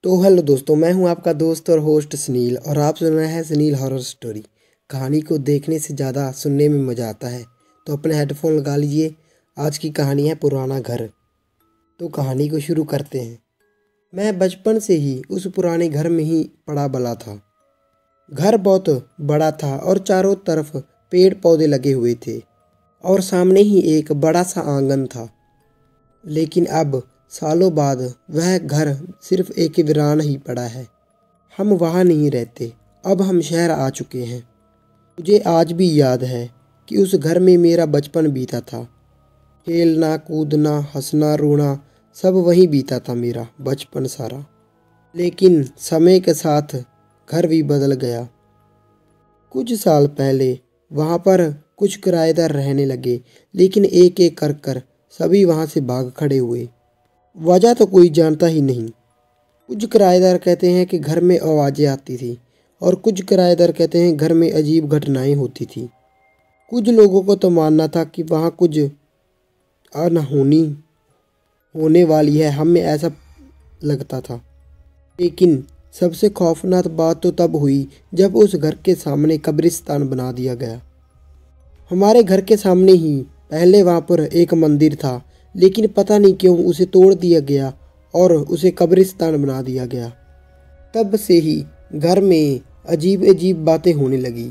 तो हेलो दोस्तों, मैं हूं आपका दोस्त और होस्ट सुनील और आप सुन रहे हैं सुनील हॉरर स्टोरी। कहानी को देखने से ज़्यादा सुनने में मज़ा आता है, तो अपने हेडफोन लगा लीजिए। आज की कहानी है पुराना घर। तो कहानी को शुरू करते हैं। मैं बचपन से ही उस पुराने घर में ही पड़ा बड़ा था। घर बहुत बड़ा था और चारों तरफ पेड़ पौधे लगे हुए थे और सामने ही एक बड़ा सा आंगन था। लेकिन अब सालों बाद वह घर सिर्फ एक वीरान ही पड़ा है। हम वहाँ नहीं रहते, अब हम शहर आ चुके हैं। मुझे आज भी याद है कि उस घर में मेरा बचपन बीता था। खेलना कूदना हंसना रोना सब वहीं बीता था मेरा बचपन सारा। लेकिन समय के साथ घर भी बदल गया। कुछ साल पहले वहाँ पर कुछ किराएदार रहने लगे, लेकिन एक एक कर सभी वहाँ से भाग खड़े हुए। वजह तो कोई जानता ही नहीं। कुछ किराएदार कहते हैं कि घर में आवाज़ें आती थी और कुछ किराएदार कहते हैं घर में अजीब घटनाएं होती थी। कुछ लोगों को तो मानना था कि वहाँ कुछ अनहोनी होने वाली है, हमें ऐसा लगता था। लेकिन सबसे खौफनाक बात तो तब हुई जब उस घर के सामने कब्रिस्तान बना दिया गया। हमारे घर के सामने ही पहले वहाँ पर एक मंदिर था, लेकिन पता नहीं क्यों उसे तोड़ दिया गया और उसे कब्रिस्तान बना दिया गया। तब से ही घर में अजीब अजीब बातें होने लगी।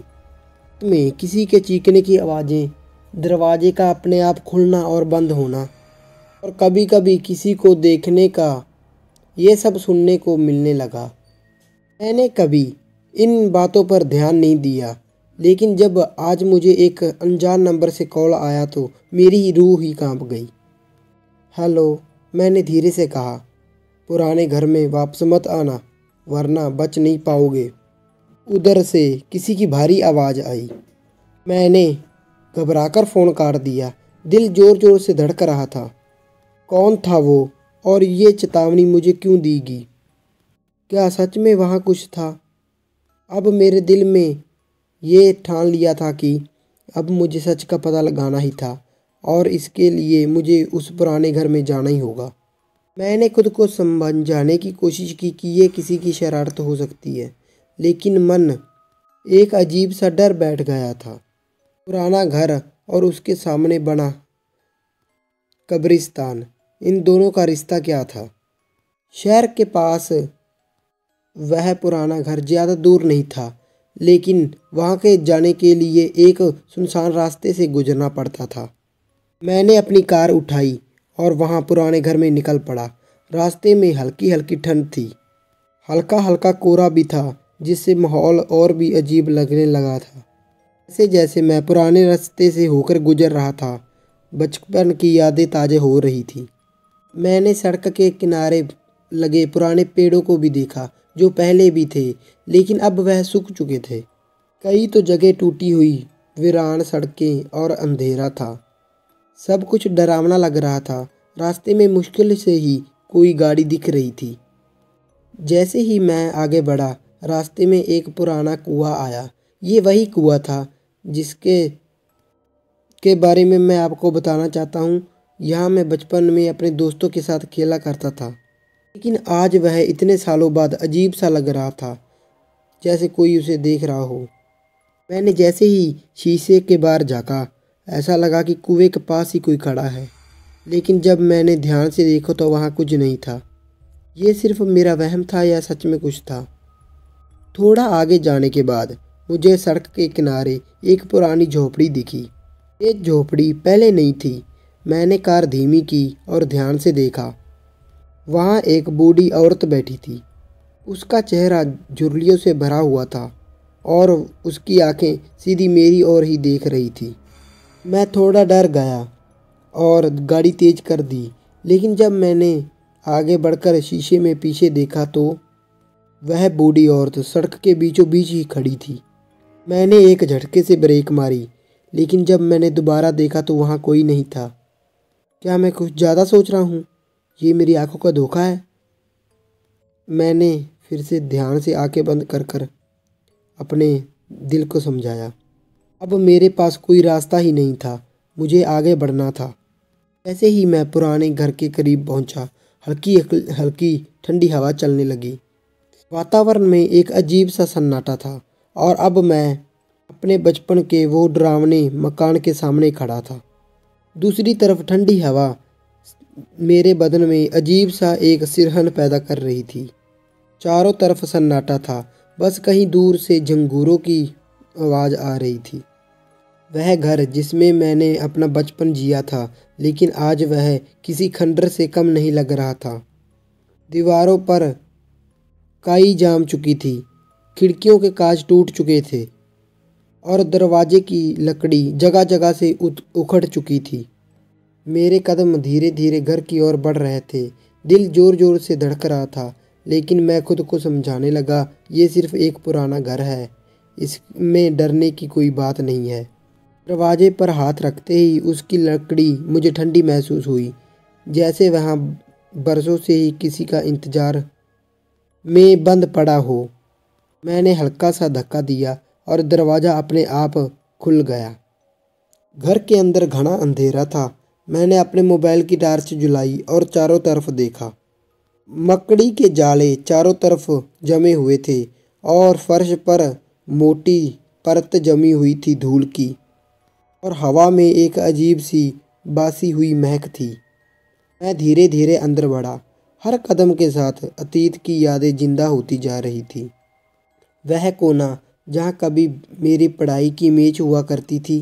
में किसी के चीखने की आवाज़ें, दरवाजे का अपने आप खुलना और बंद होना, और कभी कभी किसी को देखने का, ये सब सुनने को मिलने लगा। मैंने कभी इन बातों पर ध्यान नहीं दिया, लेकिन जब आज मुझे एक अनजान नंबर से कॉल आया तो मेरी रूह ही कांप गई। हेलो, मैंने धीरे से कहा। पुराने घर में वापस मत आना, वरना बच नहीं पाओगे। उधर से किसी की भारी आवाज़ आई। मैंने घबराकर फ़ोन काट दिया। दिल ज़ोर ज़ोर से धड़क रहा था। कौन था वो और ये चेतावनी मुझे क्यों दी गई? क्या सच में वहाँ कुछ था? अब मेरे दिल में ये ठान लिया था कि अब मुझे सच का पता लगाना ही था और इसके लिए मुझे उस पुराने घर में जाना ही होगा। मैंने खुद को समझाने की कोशिश की कि ये किसी की शरारत हो सकती है, लेकिन मन एक अजीब सा डर बैठ गया था। पुराना घर और उसके सामने बना कब्रिस्तान, इन दोनों का रिश्ता क्या था? शहर के पास वह पुराना घर ज़्यादा दूर नहीं था, लेकिन वहाँ के जाने के लिए एक सुनसान रास्ते से गुजरना पड़ता था। मैंने अपनी कार उठाई और वहाँ पुराने घर में निकल पड़ा। रास्ते में हल्की हल्की ठंड थी, हल्का हल्का कोहरा भी था, जिससे माहौल और भी अजीब लगने लगा था। जैसे जैसे मैं पुराने रास्ते से होकर गुजर रहा था, बचपन की यादें ताज़ा हो रही थी। मैंने सड़क के किनारे लगे पुराने पेड़ों को भी देखा, जो पहले भी थे, लेकिन अब वह सूख चुके थे। कई तो जगह टूटी हुई वीरान सड़कें और अंधेरा था। सब कुछ डरावना लग रहा था। रास्ते में मुश्किल से ही कोई गाड़ी दिख रही थी। जैसे ही मैं आगे बढ़ा, रास्ते में एक पुराना कुआं आया। ये वही कुआं था जिसके बारे में मैं आपको बताना चाहता हूँ। यहाँ मैं बचपन में अपने दोस्तों के साथ खेला करता था, लेकिन आज वह इतने सालों बाद अजीब सा लग रहा था, जैसे कोई उसे देख रहा हो। मैंने जैसे ही शीशे के बाहर झाँका, ऐसा लगा कि कुएं के पास ही कोई खड़ा है, लेकिन जब मैंने ध्यान से देखा तो वहाँ कुछ नहीं था। ये सिर्फ मेरा वहम था या सच में कुछ था? थोड़ा आगे जाने के बाद मुझे सड़क के किनारे एक पुरानी झोपड़ी दिखी। ये झोपड़ी पहले नहीं थी। मैंने कार धीमी की और ध्यान से देखा। वहाँ एक बूढ़ी औरत बैठी थी। उसका चेहरा झुर्रियों से भरा हुआ था और उसकी आंखें सीधी मेरी ओर ही देख रही थी। मैं थोड़ा डर गया और गाड़ी तेज कर दी, लेकिन जब मैंने आगे बढ़कर शीशे में पीछे देखा तो वह बूढ़ी औरत सड़क के बीचों बीच ही खड़ी थी। मैंने एक झटके से ब्रेक मारी, लेकिन जब मैंने दोबारा देखा तो वहाँ कोई नहीं था। क्या मैं कुछ ज़्यादा सोच रहा हूँ? ये मेरी आंखों का धोखा है? मैंने फिर से ध्यान से आंखें बंद कर अपने दिल को समझाया। अब मेरे पास कोई रास्ता ही नहीं था, मुझे आगे बढ़ना था। जैसे ही मैं पुराने घर के करीब पहुंचा, हल्की हल्की ठंडी हवा चलने लगी। वातावरण में एक अजीब सा सन्नाटा था और अब मैं अपने बचपन के वो डरावने मकान के सामने खड़ा था। दूसरी तरफ ठंडी हवा मेरे बदन में अजीब सा एक सिरहन पैदा कर रही थी। चारों तरफ सन्नाटा था, बस कहीं दूर से झंगूरों की आवाज़ आ रही थी। वह घर जिसमें मैंने अपना बचपन जिया था, लेकिन आज वह किसी खंडर से कम नहीं लग रहा था। दीवारों पर काई जाम चुकी थी, खिड़कियों के कांच टूट चुके थे और दरवाजे की लकड़ी जगह जगह से उखड़ चुकी थी। मेरे कदम धीरे धीरे घर की ओर बढ़ रहे थे। दिल जोर जोर से धड़क रहा था, लेकिन मैं खुद को समझाने लगा, ये सिर्फ एक पुराना घर है, इसमें डरने की कोई बात नहीं है। दरवाजे पर हाथ रखते ही उसकी लकड़ी मुझे ठंडी महसूस हुई, जैसे वहाँ बरसों से ही किसी का इंतजार में बंद पड़ा हो। मैंने हल्का सा धक्का दिया और दरवाज़ा अपने आप खुल गया। घर के अंदर घना अंधेरा था। मैंने अपने मोबाइल की टॉर्च जलाई और चारों तरफ देखा। मकड़ी के जाले चारों तरफ जमे हुए थे और फर्श पर मोटी परत जमी हुई थी धूल की, और हवा में एक अजीब सी बासी हुई महक थी। मैं धीरे धीरे अंदर बढ़ा। हर कदम के साथ अतीत की यादें जिंदा होती जा रही थी। वह कोना जहाँ कभी मेरी पढ़ाई की मेज हुआ करती थी,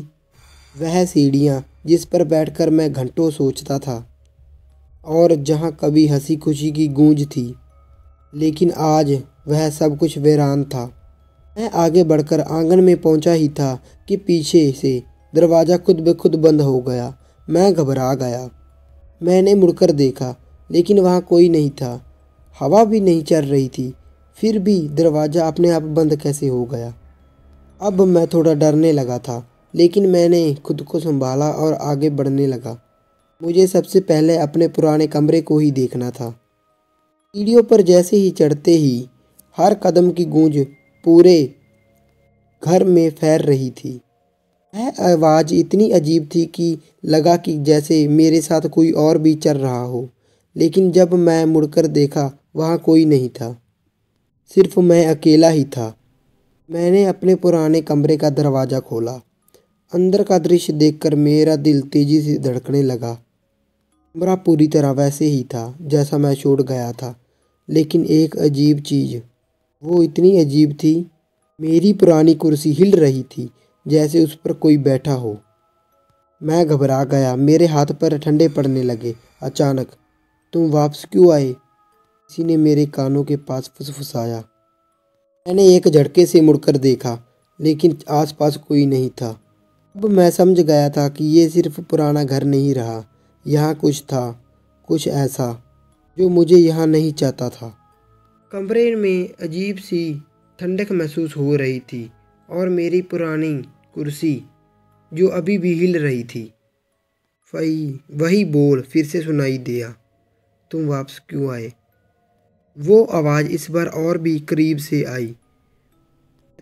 वह सीढ़ियाँ जिस पर बैठकर मैं घंटों सोचता था, और जहाँ कभी हंसी खुशी की गूंज थी, लेकिन आज वह सब कुछ वीरान था। मैं आगे बढ़कर आंगन में पहुंचा ही था कि पीछे से दरवाज़ा खुद ब खुद बंद हो गया। मैं घबरा गया। मैंने मुड़कर देखा, लेकिन वहाँ कोई नहीं था। हवा भी नहीं चल रही थी। फिर भी दरवाज़ा अपने आप बंद कैसे हो गया? अब मैं थोड़ा डरने लगा था, लेकिन मैंने खुद को संभाला और आगे बढ़ने लगा। मुझे सबसे पहले अपने पुराने कमरे को ही देखना था। सीढ़ियों पर जैसे ही चढ़ते ही हर कदम की गूंज पूरे घर में फैल रही थी। वह आवाज़ इतनी अजीब थी कि लगा कि जैसे मेरे साथ कोई और भी चल रहा हो, लेकिन जब मैं मुड़कर देखा, वहाँ कोई नहीं था, सिर्फ मैं अकेला ही था। मैंने अपने पुराने कमरे का दरवाज़ा खोला। अंदर का दृश्य देखकर मेरा दिल तेजी से धड़कने लगा। कमरा पूरी तरह वैसे ही था जैसा मैं छोड़ गया था, लेकिन एक अजीब चीज़, वो इतनी अजीब थी। मेरी पुरानी कुर्सी हिल रही थी, जैसे उस पर कोई बैठा हो। मैं घबरा गया। मेरे हाथ पर ठंडे पड़ने लगे। अचानक, तुम वापस क्यों आए? किसी ने मेरे कानों के पास फुसफुसाया। मैंने एक झटके से मुड़कर देखा, लेकिन आसपास कोई नहीं था। अब मैं समझ गया था कि ये सिर्फ पुराना घर नहीं रहा। यहाँ कुछ था, कुछ ऐसा जो मुझे यहाँ नहीं चाहता था। कमरे में अजीब सी ठंडक महसूस हो रही थी और मेरी पुरानी कुर्सी जो अभी भी हिल रही थी। वही बोल फिर से सुनाई दिया, तुम वापस क्यों आए? वो आवाज़ इस बार और भी करीब से आई।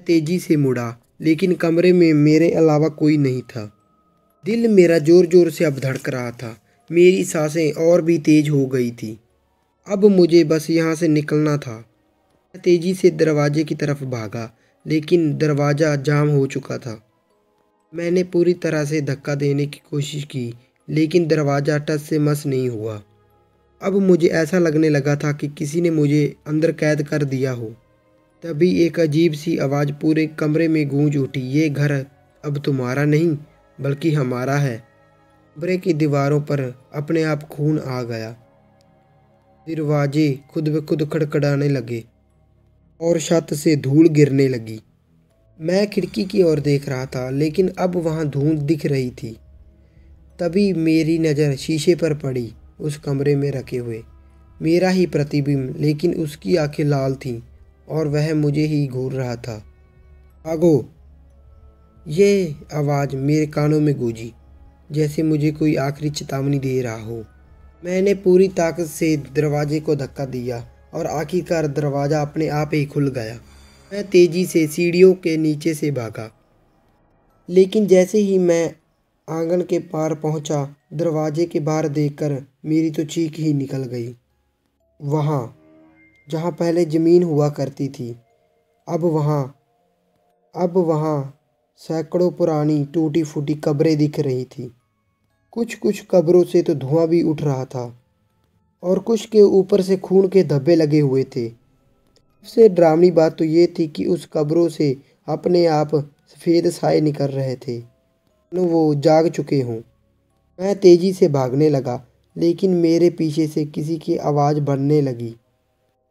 तेजी से मुड़ा, लेकिन कमरे में मेरे अलावा कोई नहीं था। दिल मेरा जोर जोर से अब धड़क रहा था। मेरी सांसें और भी तेज हो गई थी। अब मुझे बस यहाँ से निकलना था। मैं तेजी से दरवाजे की तरफ भागा, लेकिन दरवाज़ा जाम हो चुका था। मैंने पूरी तरह से धक्का देने की कोशिश की, लेकिन दरवाज़ा टस से मस नहीं हुआ। अब मुझे ऐसा लगने लगा था कि किसी ने मुझे अंदर कैद कर दिया हो। तभी एक अजीब सी आवाज़ पूरे कमरे में गूंज उठी, ये घर अब तुम्हारा नहीं बल्कि हमारा है। कमरे की दीवारों पर अपने आप खून आ गया। दरवाजे खुद ब खुद खड़खड़ाने लगे और छत से धूल गिरने लगी। मैं खिड़की की ओर देख रहा था, लेकिन अब वहाँ धूल दिख रही थी। तभी मेरी नज़र शीशे पर पड़ी। उस कमरे में रखे हुए मेरा ही प्रतिबिंब, लेकिन उसकी आंखें लाल थीं और वह मुझे ही घूर रहा था। भागो! ये आवाज़ मेरे कानों में गूंजी, जैसे मुझे कोई आखिरी चेतावनी दे रहा हो। मैंने पूरी ताकत से दरवाजे को धक्का दिया और आखिरकार दरवाज़ा अपने आप ही खुल गया। मैं तेज़ी से सीढ़ियों के नीचे से भागा, लेकिन जैसे ही मैं आंगन के पार पहुंचा, दरवाजे के बाहर देखकर मेरी तो चीख ही निकल गई। वहाँ जहाँ पहले ज़मीन हुआ करती थी, अब वहाँ सैकड़ों पुरानी टूटी फूटी कब्रें दिख रही थी। कुछ कुछ कब्रों से तो धुआं भी उठ रहा था और कुछ के ऊपर से खून के धब्बे लगे हुए थे। सबसे डरावनी बात तो ये थी कि उस कब्रों से अपने आप सफ़ेद साए निकल रहे थे, वो जाग चुके हों। मैं तेज़ी से भागने लगा, लेकिन मेरे पीछे से किसी की आवाज़ बढ़ने लगी,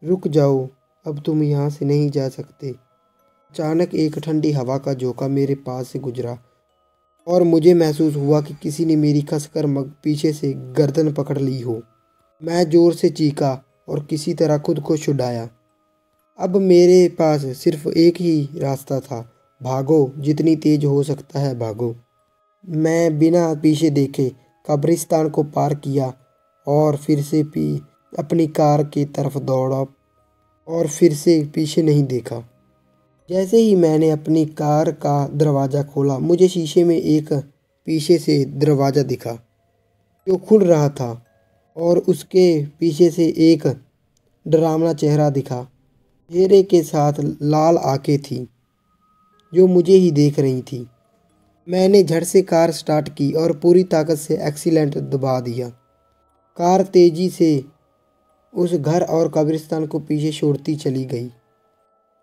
रुक जाओ, अब तुम यहाँ से नहीं जा सकते। अचानक एक ठंडी हवा का झोंका मेरे पास से गुजरा और मुझे महसूस हुआ कि किसी ने मेरी कसकर पीछे से गर्दन पकड़ ली हो। मैं ज़ोर से चीखा और किसी तरह खुद को छुड़ाया। अब मेरे पास सिर्फ एक ही रास्ता था, भागो, जितनी तेज़ हो सकता है भागो। मैं बिना पीछे देखे कब्रिस्तान को पार किया और फिर से अपनी कार की तरफ दौड़ा और फिर से पीछे नहीं देखा। जैसे ही मैंने अपनी कार का दरवाज़ा खोला, मुझे शीशे में एक पीछे से दरवाज़ा दिखा जो खुल रहा था और उसके पीछे से एक डरावना चेहरा दिखा। चेहरे के साथ लाल आंखें थीं जो मुझे ही देख रही थी। मैंने झट से कार स्टार्ट की और पूरी ताकत से एक्सीलेंट दबा दिया। कार तेज़ी से उस घर और कब्रिस्तान को पीछे छोड़ती चली गई।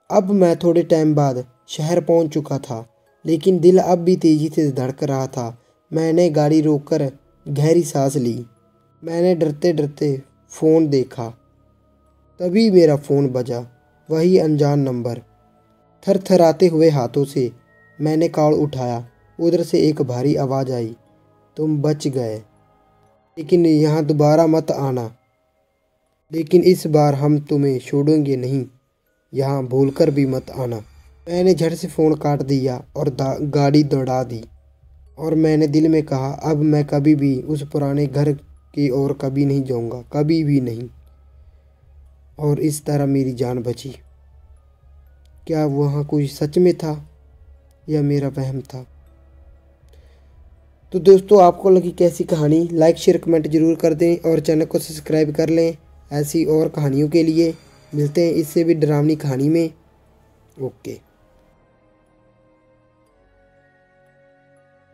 अब मैं थोड़े टाइम बाद शहर पहुंच चुका था, लेकिन दिल अब भी तेज़ी से धड़क रहा था। मैंने गाड़ी रोककर गहरी सांस ली। मैंने डरते डरते फ़ोन देखा, तभी मेरा फ़ोन बजा, वही अनजान नंबर। थरथराते हुए हाथों से मैंने कॉल उठाया। उधर से एक भारी आवाज़ आई, तुम बच गए, लेकिन यहाँ दोबारा मत आना। लेकिन इस बार हम तुम्हें छोड़ेंगे नहीं, यहाँ भूलकर भी मत आना। मैंने झट से फ़ोन काट दिया और गाड़ी दौड़ा दी और मैंने दिल में कहा, अब मैं कभी भी उस पुराने घर की ओर कभी नहीं जाऊँगा, कभी भी नहीं। और इस तरह मेरी जान बची। क्या वहाँ कुछ सच में था या मेरा वहम था? तो दोस्तों, आपको लगी कैसी कहानी? लाइक शेयर कमेंट ज़रूर कर दें और चैनल को सब्सक्राइब कर लें। ऐसी और कहानियों के लिए मिलते हैं इससे भी डरावनी कहानी में। ओके।